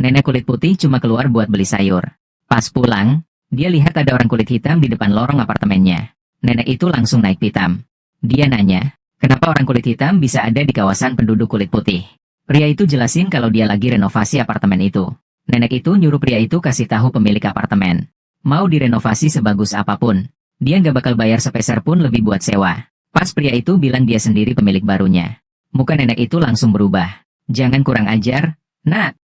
Nenek kulit putih cuma keluar buat beli sayur. Pas pulang, dia lihat ada orang kulit hitam di depan lorong apartemennya. Nenek itu langsung naik pitam. Dia nanya, kenapa orang kulit hitam bisa ada di kawasan penduduk kulit putih? Pria itu jelasin kalau dia lagi renovasi apartemen itu. Nenek itu nyuruh pria itu kasih tahu pemilik apartemen. Mau direnovasi sebagus apapun, dia nggak bakal bayar sepeser pun lebih buat sewa. Pas pria itu bilang dia sendiri pemilik barunya. Muka nenek itu langsung berubah. Jangan kurang ajar, nak.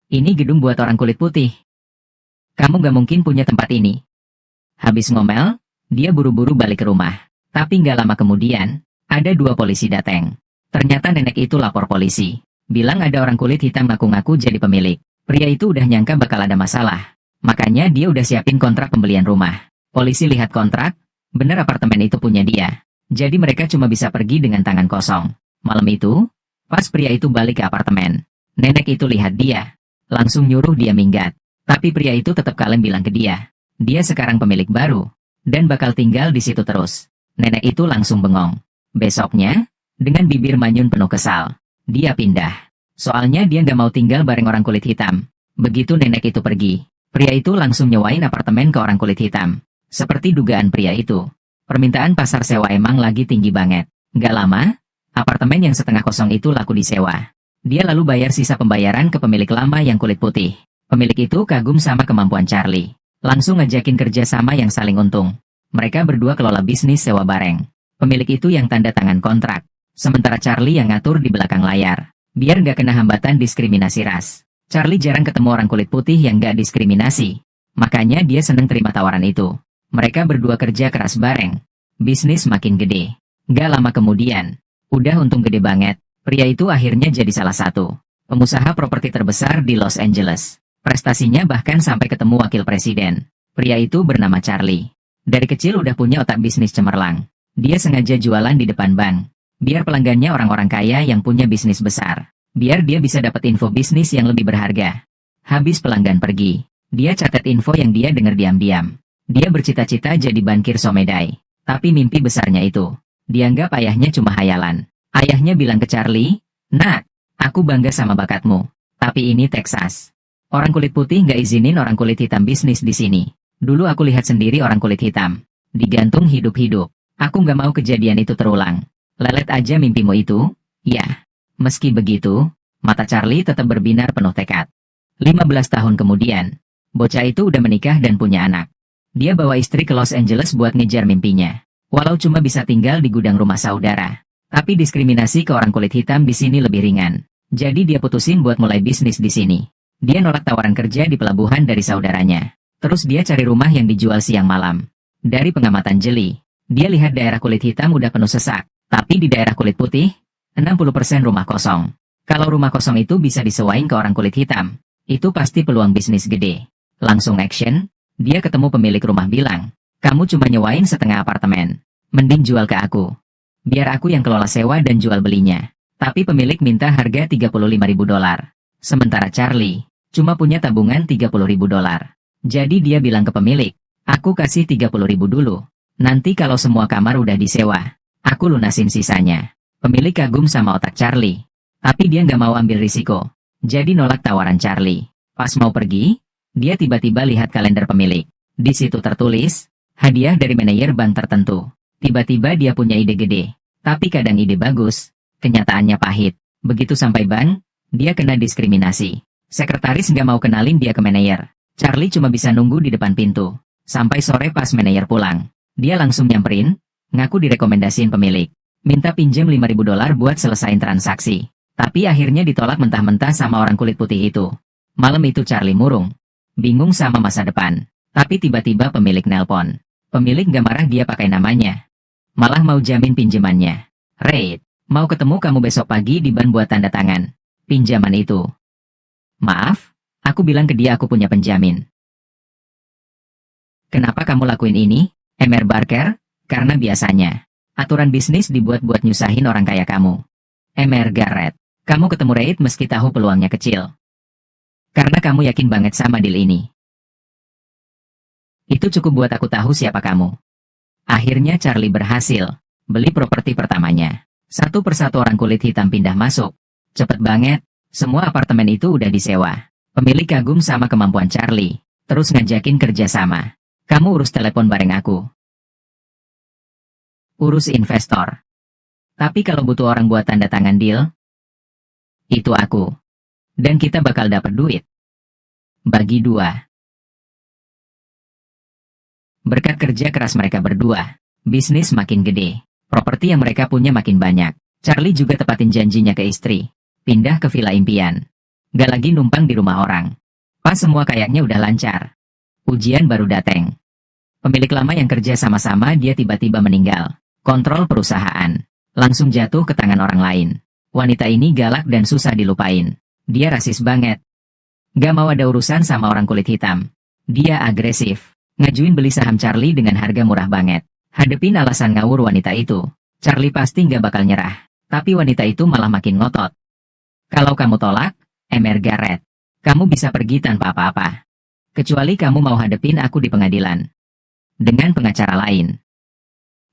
Ini gedung buat orang kulit putih. Kamu gak mungkin punya tempat ini. Habis ngomel, dia buru-buru balik ke rumah. Tapi gak lama kemudian, ada 2 polisi datang. Ternyata nenek itu lapor polisi. Bilang ada orang kulit hitam ngaku-ngaku jadi pemilik. Pria itu udah nyangka bakal ada masalah. Makanya dia udah siapin kontrak pembelian rumah. Polisi lihat kontrak, bener apartemen itu punya dia. Jadi mereka cuma bisa pergi dengan tangan kosong. Malam itu, pas pria itu balik ke apartemen, nenek itu lihat dia. Langsung nyuruh dia minggat. Tapi pria itu tetap kalem bilang ke dia. Dia sekarang pemilik baru. Dan bakal tinggal di situ terus. Nenek itu langsung bengong. Besoknya, dengan bibir manyun penuh kesal, dia pindah. Soalnya dia nggak mau tinggal bareng orang kulit hitam. Begitu nenek itu pergi, pria itu langsung nyewain apartemen ke orang kulit hitam. Seperti dugaan pria itu. Permintaan pasar sewa emang lagi tinggi banget. Nggak lama, apartemen yang setengah kosong itu laku disewa. Dia lalu bayar sisa pembayaran ke pemilik lama yang kulit putih. Pemilik itu kagum sama kemampuan Charlie. Langsung ngajakin kerja sama yang saling untung. Mereka berdua kelola bisnis sewa bareng. Pemilik itu yang tanda tangan kontrak. Sementara Charlie yang ngatur di belakang layar. Biar nggak kena hambatan diskriminasi ras. Charlie jarang ketemu orang kulit putih yang nggak diskriminasi. Makanya dia seneng terima tawaran itu. Mereka berdua kerja keras bareng. Bisnis makin gede. Nggak lama kemudian, udah untung gede banget. Pria itu akhirnya jadi salah satu pengusaha properti terbesar di Los Angeles. Prestasinya bahkan sampai ketemu wakil presiden. Pria itu bernama Charlie. Dari kecil udah punya otak bisnis cemerlang. Dia sengaja jualan di depan bank. Biar pelanggannya orang-orang kaya yang punya bisnis besar. Biar dia bisa dapat info bisnis yang lebih berharga. Habis pelanggan pergi, dia catat info yang dia dengar diam-diam. Dia bercita-cita jadi bankir somedai. Tapi mimpi besarnya itu dianggap ayahnya cuma hayalan. Ayahnya bilang ke Charlie, "Nak, aku bangga sama bakatmu. Tapi ini Texas. Orang kulit putih nggak izinin orang kulit hitam bisnis di sini. Dulu aku lihat sendiri orang kulit hitam. Digantung hidup-hidup. Aku nggak mau kejadian itu terulang. Lelet aja mimpimu itu." Ya, meski begitu, mata Charlie tetap berbinar penuh tekad. 15 tahun kemudian, bocah itu udah menikah dan punya anak. Dia bawa istri ke Los Angeles buat ngejar mimpinya. Walau cuma bisa tinggal di gudang rumah saudara. Tapi diskriminasi ke orang kulit hitam di sini lebih ringan. Jadi dia putusin buat mulai bisnis di sini. Dia nolak tawaran kerja di pelabuhan dari saudaranya. Terus dia cari rumah yang dijual siang malam. Dari pengamatan jeli, dia lihat daerah kulit hitam udah penuh sesak. Tapi di daerah kulit putih, 60% rumah kosong. Kalau rumah kosong itu bisa disewain ke orang kulit hitam, itu pasti peluang bisnis gede. Langsung action, dia ketemu pemilik rumah bilang, "Kamu cuma nyewain setengah apartemen. Mending jual ke aku. Biar aku yang kelola sewa dan jual belinya." Tapi pemilik minta harga $35.000. Sementara Charlie cuma punya tabungan $30.000. Jadi dia bilang ke pemilik, "Aku kasih $30.000 dulu. Nanti kalau semua kamar udah disewa, aku lunasin sisanya." Pemilik kagum sama otak Charlie. Tapi dia nggak mau ambil risiko. Jadi nolak tawaran Charlie. Pas mau pergi, dia tiba-tiba lihat kalender pemilik. Di situ tertulis, hadiah dari manajer bank tertentu. Tiba-tiba dia punya ide gede. Tapi kadang ide bagus, kenyataannya pahit. Begitu sampai bank, dia kena diskriminasi. Sekretaris nggak mau kenalin dia ke manajer. Charlie cuma bisa nunggu di depan pintu. Sampai sore pas manajer pulang. Dia langsung nyamperin, ngaku direkomendasiin pemilik. Minta pinjam $5.000 buat selesain transaksi. Tapi akhirnya ditolak mentah-mentah sama orang kulit putih itu. Malam itu Charlie murung. Bingung sama masa depan. Tapi tiba-tiba pemilik nelpon. Pemilik nggak marah dia pakai namanya. Malah mau jamin pinjamannya. "Reid, mau ketemu kamu besok pagi di bank buat tanda tangan pinjaman itu." "Maaf, aku bilang ke dia aku punya penjamin." "Kenapa kamu lakuin ini, Mr. Barker?" "Karena biasanya aturan bisnis dibuat buat nyusahin orang kaya kamu. Mr. Garrett, kamu ketemu Reid meski tahu peluangnya kecil. Karena kamu yakin banget sama deal ini. Itu cukup buat aku tahu siapa kamu." Akhirnya Charlie berhasil beli properti pertamanya. Satu persatu orang kulit hitam pindah masuk. Cepet banget, semua apartemen itu udah disewa. Pemilik kagum sama kemampuan Charlie, terus ngajakin kerja sama. Kamu urus telepon bareng aku. Urus investor. Tapi kalau butuh orang buat tanda tangan deal, itu aku. Dan kita bakal dapat duit. Bagi dua. Berkat kerja keras mereka berdua, bisnis makin gede. Properti yang mereka punya makin banyak. Charlie juga tepatin janjinya ke istri. Pindah ke villa impian. Gak lagi numpang di rumah orang. Pas semua kayaknya udah lancar. Ujian baru dateng. Pemilik lama yang kerja sama-sama dia tiba-tiba meninggal. Kontrol perusahaan. Langsung jatuh ke tangan orang lain. Wanita ini galak dan susah dilupain. Dia rasis banget. Gak mau ada urusan sama orang kulit hitam. Dia agresif. Ngajuin beli saham Charlie dengan harga murah banget. Hadepin alasan ngawur wanita itu. Charlie pasti gak bakal nyerah. Tapi wanita itu malah makin ngotot. Kalau kamu tolak, Emer Garrett, kamu bisa pergi tanpa apa-apa. Kecuali kamu mau hadepin aku di pengadilan. Dengan pengacara lain.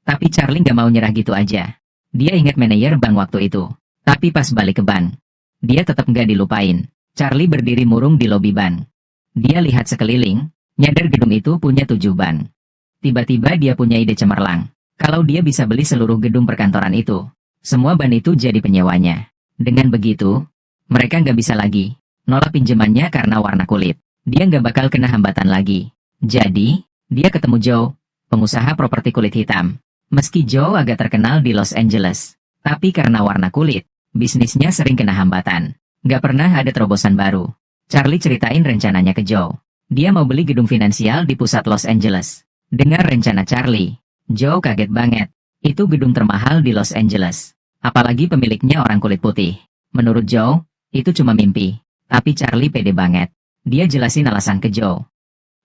Tapi Charlie gak mau nyerah gitu aja. Dia ingat manajer bank waktu itu. Tapi pas balik ke bank, dia tetap gak dilupain. Charlie berdiri murung di lobi bank. Dia lihat sekeliling, nyadar gedung itu punya 7 bank. Tiba-tiba dia punya ide cemerlang. Kalau dia bisa beli seluruh gedung perkantoran itu, semua bank itu jadi penyewanya. Dengan begitu, mereka nggak bisa lagi nolak pinjamannya karena warna kulit. Dia nggak bakal kena hambatan lagi. Jadi, dia ketemu Joe, pengusaha properti kulit hitam. Meski Joe agak terkenal di Los Angeles, tapi karena warna kulit, bisnisnya sering kena hambatan. Nggak pernah ada terobosan baru. Charlie ceritain rencananya ke Joe. Dia mau beli gedung finansial di pusat Los Angeles. Dengar rencana Charlie, Joe kaget banget. Itu gedung termahal di Los Angeles. Apalagi pemiliknya orang kulit putih. Menurut Joe, itu cuma mimpi. Tapi Charlie pede banget. Dia jelasin alasan ke Joe.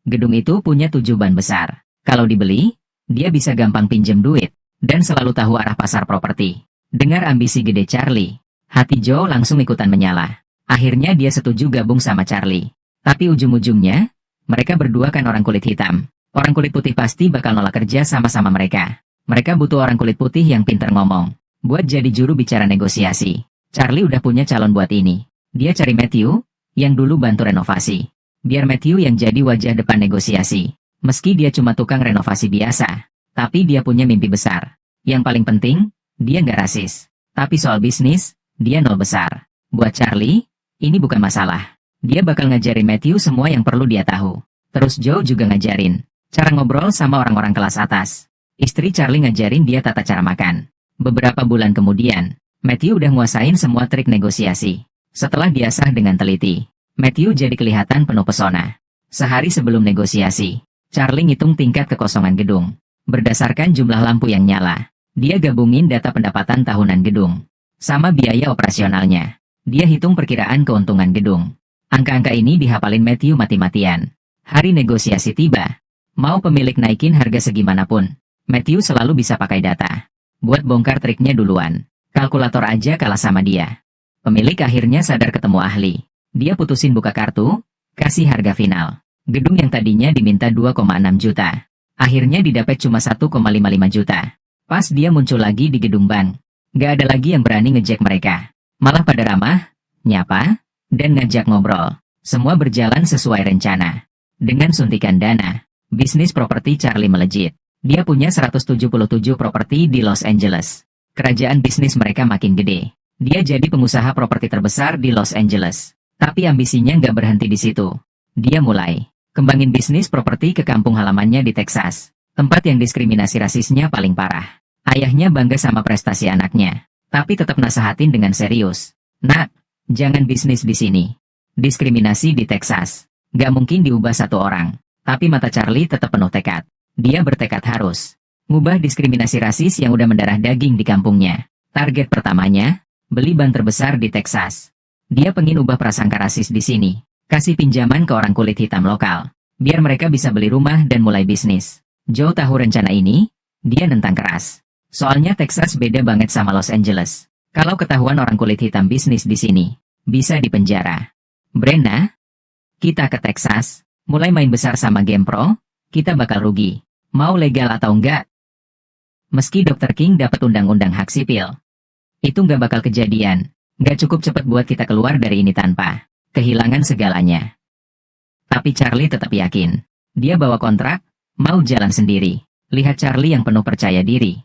Gedung itu punya 7 ban besar. Kalau dibeli, dia bisa gampang pinjem duit. Dan selalu tahu arah pasar properti. Dengar ambisi gede Charlie, hati Joe langsung ikutan menyala. Akhirnya dia setuju gabung sama Charlie. Tapi ujung-ujungnya, mereka berdua kan orang kulit hitam. Orang kulit putih pasti bakal nolak kerja sama-sama mereka. Mereka butuh orang kulit putih yang pintar ngomong. Buat jadi juru bicara negosiasi. Charlie udah punya calon buat ini. Dia cari Matthew, yang dulu bantu renovasi. Biar Matthew yang jadi wajah depan negosiasi. Meski dia cuma tukang renovasi biasa. Tapi dia punya mimpi besar. Yang paling penting, dia nggak rasis. Tapi soal bisnis, dia nol besar. Buat Charlie, ini bukan masalah. Dia bakal ngajarin Matthew semua yang perlu dia tahu. Terus Joe juga ngajarin cara ngobrol sama orang-orang kelas atas. Istri Charlie ngajarin dia tata cara makan. Beberapa bulan kemudian, Matthew udah nguasain semua trik negosiasi. Setelah diasah dengan teliti, Matthew jadi kelihatan penuh pesona. Sehari sebelum negosiasi, Charlie ngitung tingkat kekosongan gedung. Berdasarkan jumlah lampu yang nyala, dia gabungin data pendapatan tahunan gedung sama biaya operasionalnya. Dia hitung perkiraan keuntungan gedung. Angka-angka ini dihafalin Matthew mati-matian. Hari negosiasi tiba. Mau pemilik naikin harga segimanapun, Matthew selalu bisa pakai data. Buat bongkar triknya duluan. Kalkulator aja kalah sama dia. Pemilik akhirnya sadar ketemu ahli. Dia putusin buka kartu, kasih harga final. Gedung yang tadinya diminta 2,6 juta. Akhirnya didapat cuma 1,55 juta. Pas dia muncul lagi di gedung bank, gak ada lagi yang berani ngejek mereka. Malah pada ramah, nyapa, dan ngajak ngobrol. Semua berjalan sesuai rencana. Dengan suntikan dana, bisnis properti Charlie melejit. Dia punya 177 properti di Los Angeles. Kerajaan bisnis mereka makin gede. Dia jadi pengusaha properti terbesar di Los Angeles. Tapi ambisinya nggak berhenti di situ. Dia mulai kembangin bisnis properti ke kampung halamannya di Texas. Tempat yang diskriminasi rasisnya paling parah. Ayahnya bangga sama prestasi anaknya. Tapi tetap nasehatin dengan serius. Nak, jangan bisnis di sini. Diskriminasi di Texas. Nggak mungkin diubah satu orang. Tapi mata Charlie tetap penuh tekad. Dia bertekad harus ngubah diskriminasi rasis yang udah mendarah daging di kampungnya. Target pertamanya, beli bank terbesar di Texas. Dia pengen ubah prasangka rasis di sini. Kasih pinjaman ke orang kulit hitam lokal. Biar mereka bisa beli rumah dan mulai bisnis. Joe tahu rencana ini, dia nentang keras. Soalnya Texas beda banget sama Los Angeles. Kalau ketahuan orang kulit hitam bisnis di sini, bisa dipenjara. Brenna, kita ke Texas, mulai main besar sama game pro, kita bakal rugi. Mau legal atau enggak? Meski Dr. King dapat undang-undang hak sipil, itu nggak bakal kejadian. Nggak cukup cepat buat kita keluar dari ini tanpa kehilangan segalanya. Tapi Charlie tetap yakin. Dia bawa kontrak, mau jalan sendiri. Lihat Charlie yang penuh percaya diri.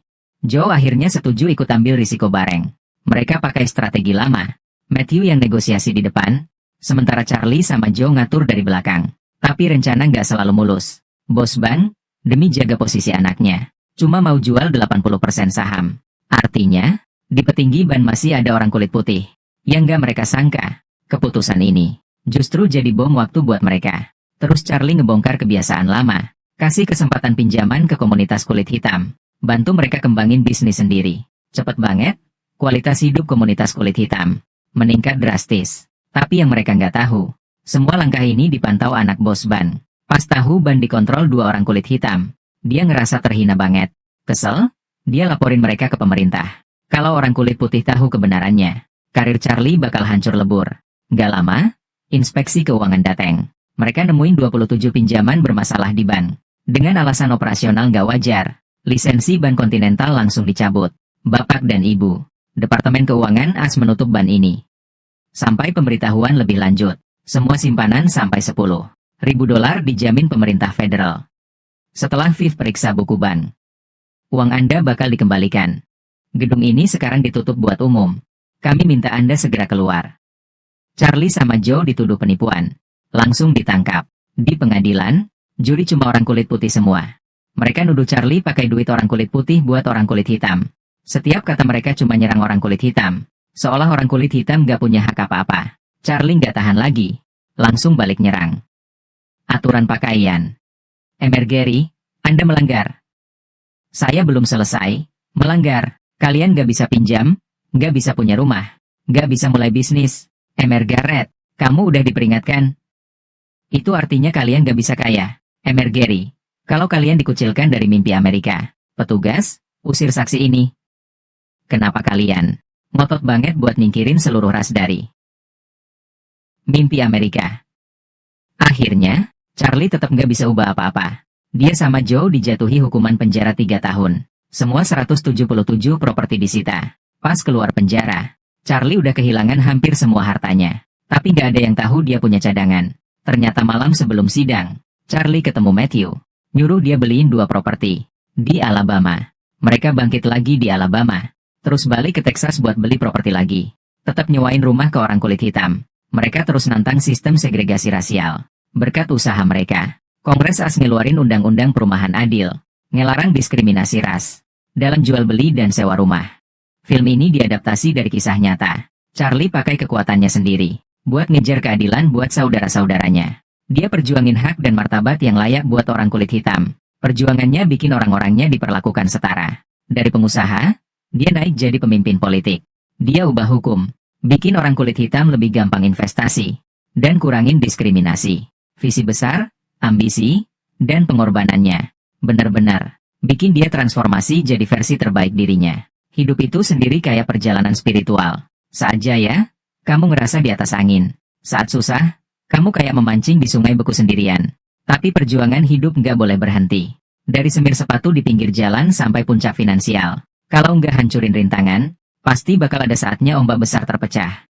Joe akhirnya setuju ikut ambil risiko bareng. Mereka pakai strategi lama. Matthew yang negosiasi di depan, sementara Charlie sama Joe ngatur dari belakang. Tapi rencana nggak selalu mulus. Bos Ban, demi jaga posisi anaknya, cuma mau jual 80% saham. Artinya, di petinggi Ban masih ada orang kulit putih. Yang nggak mereka sangka, keputusan ini justru jadi bom waktu buat mereka. Terus Charlie ngebongkar kebiasaan lama. Kasih kesempatan pinjaman ke komunitas kulit hitam. Bantu mereka kembangin bisnis sendiri. Cepet banget, kualitas hidup komunitas kulit hitam meningkat drastis. Tapi yang mereka nggak tahu, semua langkah ini dipantau anak bos Ban. Pas tahu Ban dikontrol 2 orang kulit hitam, dia ngerasa terhina banget. Kesel, dia laporin mereka ke pemerintah. Kalau orang kulit putih tahu kebenarannya, karir Charlie bakal hancur lebur. Gak lama, inspeksi keuangan datang. Mereka nemuin 27 pinjaman bermasalah di Ban. Dengan alasan operasional gak wajar, lisensi Ban Continental langsung dicabut. Bapak dan Ibu, Departemen Keuangan AS menutup Ban ini. Sampai pemberitahuan lebih lanjut, semua simpanan sampai $10.000 dijamin pemerintah federal. Setelah Viv periksa buku Ban, uang Anda bakal dikembalikan. Gedung ini sekarang ditutup buat umum. Kami minta Anda segera keluar. Charlie sama Joe dituduh penipuan. Langsung ditangkap. Di pengadilan, juri cuma orang kulit putih semua. Mereka nuduh Charlie pakai duit orang kulit putih buat orang kulit hitam. Setiap kata mereka cuma nyerang orang kulit hitam. Seolah orang kulit hitam gak punya hak apa-apa. Charlie gak tahan lagi. Langsung balik nyerang. Aturan pakaian. Gary, Anda melanggar. Saya belum selesai. Melanggar. Kalian gak bisa pinjam, gak bisa punya rumah, gak bisa mulai bisnis. Garrett, kamu udah diperingatkan. Itu artinya kalian gak bisa kaya. Gary, kalau kalian dikucilkan dari mimpi Amerika, petugas, usir saksi ini. Kenapa kalian ngotot banget buat nyingkirin seluruh ras dari mimpi Amerika? Akhirnya, Charlie tetap gak bisa ubah apa-apa. Dia sama Joe dijatuhi hukuman penjara 3 tahun. Semua 177 properti disita. Pas keluar penjara, Charlie udah kehilangan hampir semua hartanya. Tapi gak ada yang tahu dia punya cadangan. Ternyata malam sebelum sidang, Charlie ketemu Matthew. Nyuruh dia beliin 2 properti di Alabama. Mereka bangkit lagi di Alabama. Terus balik ke Texas buat beli properti lagi. Tetap nyewain rumah ke orang kulit hitam. Mereka terus nantang sistem segregasi rasial. Berkat usaha mereka, Kongres AS ngeluarin undang-undang perumahan adil. Ngelarang diskriminasi ras dalam jual beli dan sewa rumah. Film ini diadaptasi dari kisah nyata. Charlie pakai kekuatannya sendiri buat ngejar keadilan buat saudara-saudaranya. Dia perjuangin hak dan martabat yang layak buat orang kulit hitam. Perjuangannya bikin orang-orangnya diperlakukan setara. Dari pengusaha, dia naik jadi pemimpin politik. Dia ubah hukum, bikin orang kulit hitam lebih gampang investasi, dan kurangin diskriminasi. Visi besar, ambisi, dan pengorbanannya benar-benar bikin dia transformasi jadi versi terbaik dirinya. Hidup itu sendiri kayak perjalanan spiritual. Saat jaya, kamu ngerasa di atas angin. Saat susah, kamu kayak memancing di sungai beku sendirian. Tapi perjuangan hidup nggak boleh berhenti. Dari semir sepatu di pinggir jalan sampai puncak finansial. Kalau nggak hancurin rintangan, pasti bakal ada saatnya ombak besar terpecah.